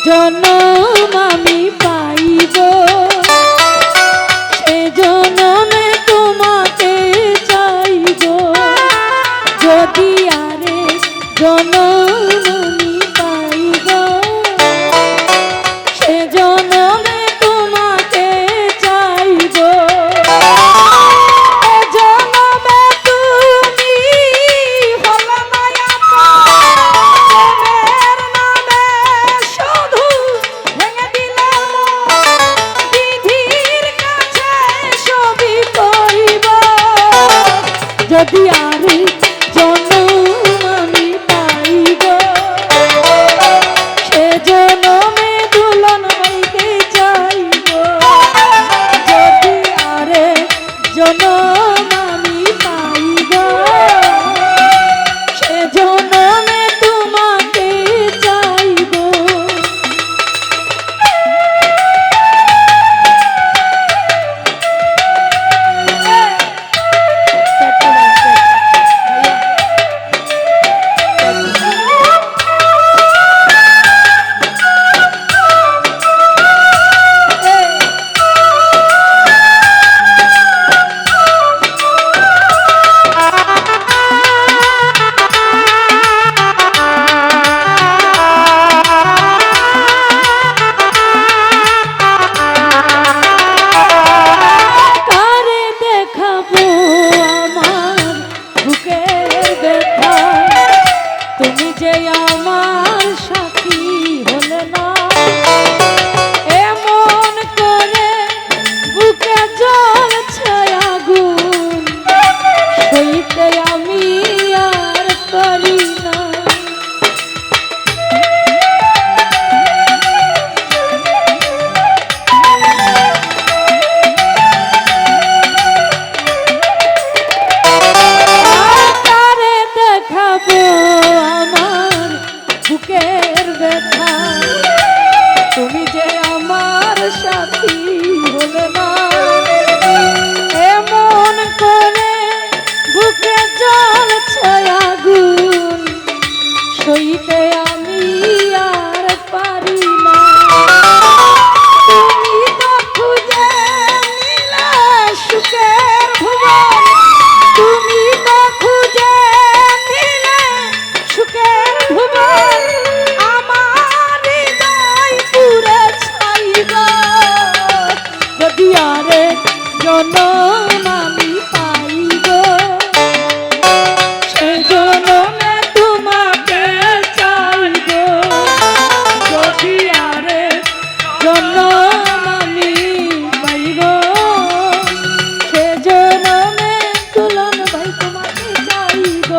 জনম আমি পাইব সে জনমে তোমাকে চাইব যদি আরে জনম আমি পাইব সে জনমে তোমাকে চাইব এ জনমে তুমি হলো মায়া প্রেমের নামে শুধু ভেঙে দিলে বিধির কাছে সবই কইব যদি আরে জনম আমি পাইব সে জনমে দুলন হইতে চাইব যদি আরে জনম আমি পাইব সে জনমে তোমাকে চাইব কারে দেখাবো আমার বুকের ব্যথা তুমি যে আমার সাথী হলে না এমন করে বুকে জ্বলছে আগুন সইতে আমি আর পারি না কারে দেখাবো আমার বুকের ব্যথা তুমি যে আমার সাথী হলে না এমন করে বুকে জ্বলছে আগুন সইতে আমি আর পারি না তুমি তো খুঁজে নিলে সুখের ভুবন তুমি তো খুঁজে নিলে সুখের ভুবন আমার হৃদয় পুরে ছাইব যদি আরে জনম আমি পাইব সে জনমে তোমাকে চাইব যদি আরে জনম আমি পাইব সে জনমে তুলন ভাই তোমাকে চাইব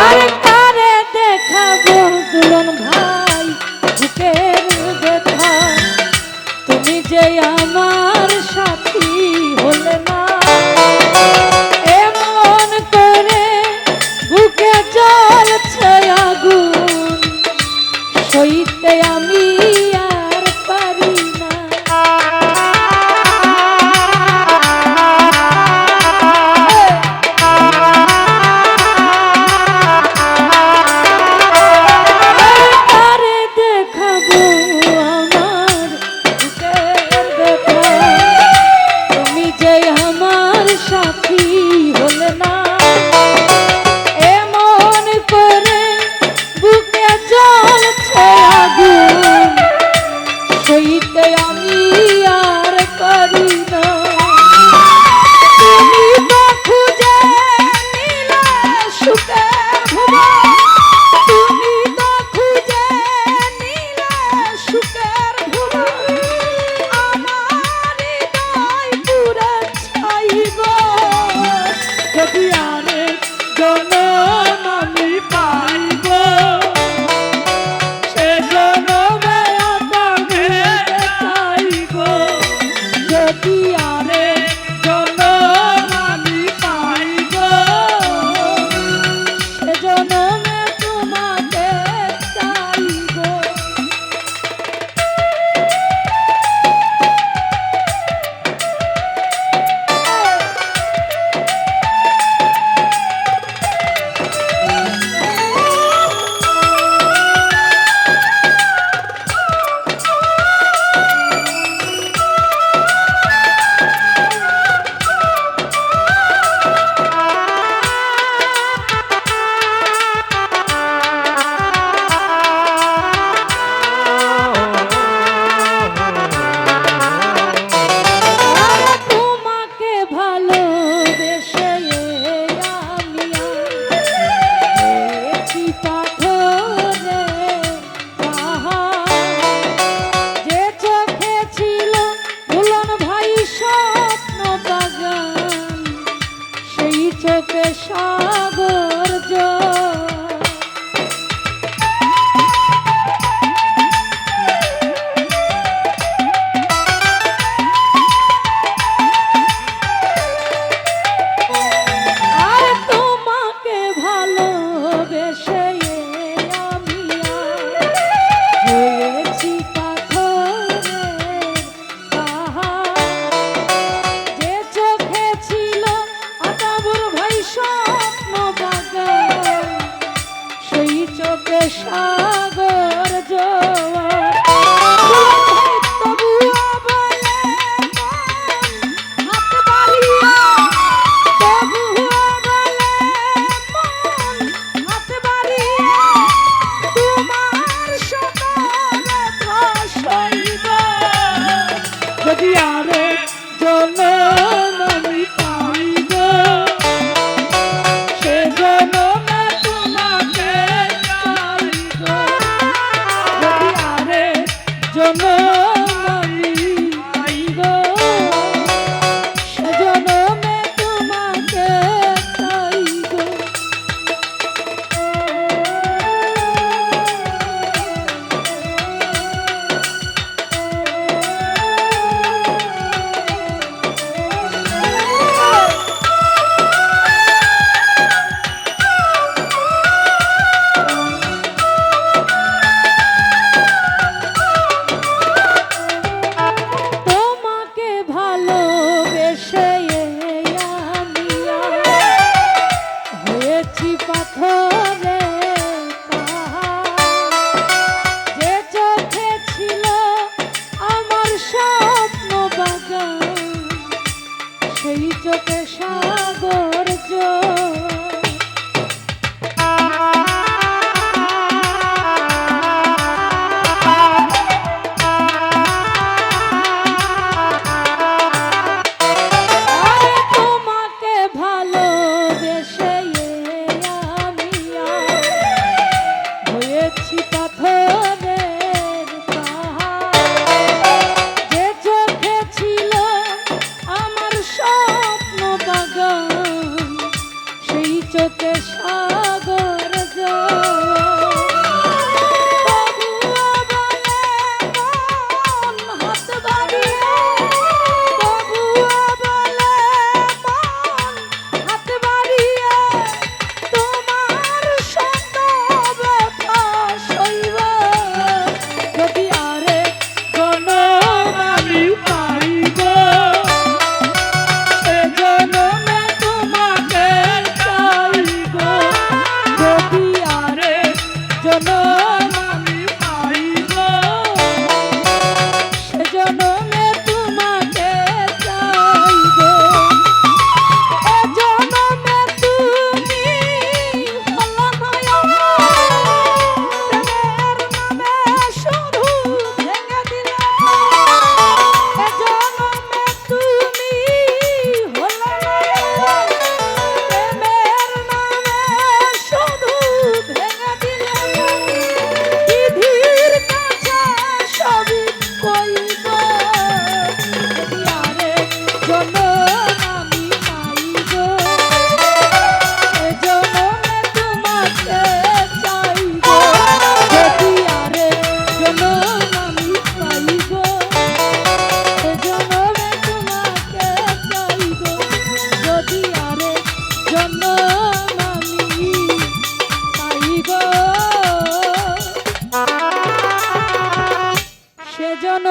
আর কারে দেখাবো দুলন ভাই বুকের ব্যথা তুমি যে আমার সাথী হলে না এমন করে বুকে জ্বলছে আগুন সইতে আমি আর পারি না কারে দেখাবো আমার বুকের ব্যথা তুমি যে আমার সাথী হলে না এমন করে বুকে জ্বলছে আগুন সইতে আমি আর পারি না তুমি তো খুঁজে নিলে সুখের ভুবন তুমি তো খুঁজে নিলে সুখের ভুবন আমার হৃদয় পুরে ছাইব যদি আরে জনম আমি পাই সাগর জোয়ার তবুও বলে মন হাত বাড়িয়ে তবুও বলে মন হাত বাড়িয়ে তোমার সতরে সইব যদি আরে জনম আমি পাইব সে জনমে তোমাকে চাইব যদি আরে জনম আমি পাইব সে জনমে তোমাকে চাইব তোমাকে ভালোবেসে আমি হয়েছি পাথরে যে চোখে ছিল আমার স্বপ্ন বাগান সেই চোখে সাগর জোয়ার আরে তোমাকে ভালোবেসে আমি হয়েছি পাথরের পাহাড় যে চোখে ছিল আমার স্বপ্ন বাগান সেই চোখে সাগর জোয়ার তবুও বলে মন হাত বাড়িয়ে তবুও বলে মন হাত বাড়িয়ে তোমার সত ব্যথা সইব যদি আরে জনম আমি পাইব সে জনমে তোমাকে চাইব যদি আরে জনম আমি পাইব সে জনমে তোমাকে চাইব এ জনমে তুমি হলো না আমার প্রেমের নামে শুধু ভেঙে দিলে এ জনমে তুমি হলো না আমার প্রেমের নামে শুধু ভেঙে দিলে বিধির কাছে সবই কইব যদি আরে জনম আমি পাইব সে জনমে তোমাকে চাইব যদি আরে জনম আমি পাইব সে জনমে তোমাকে চাইব যদি আরে জনম আমি পাইব সেজন্য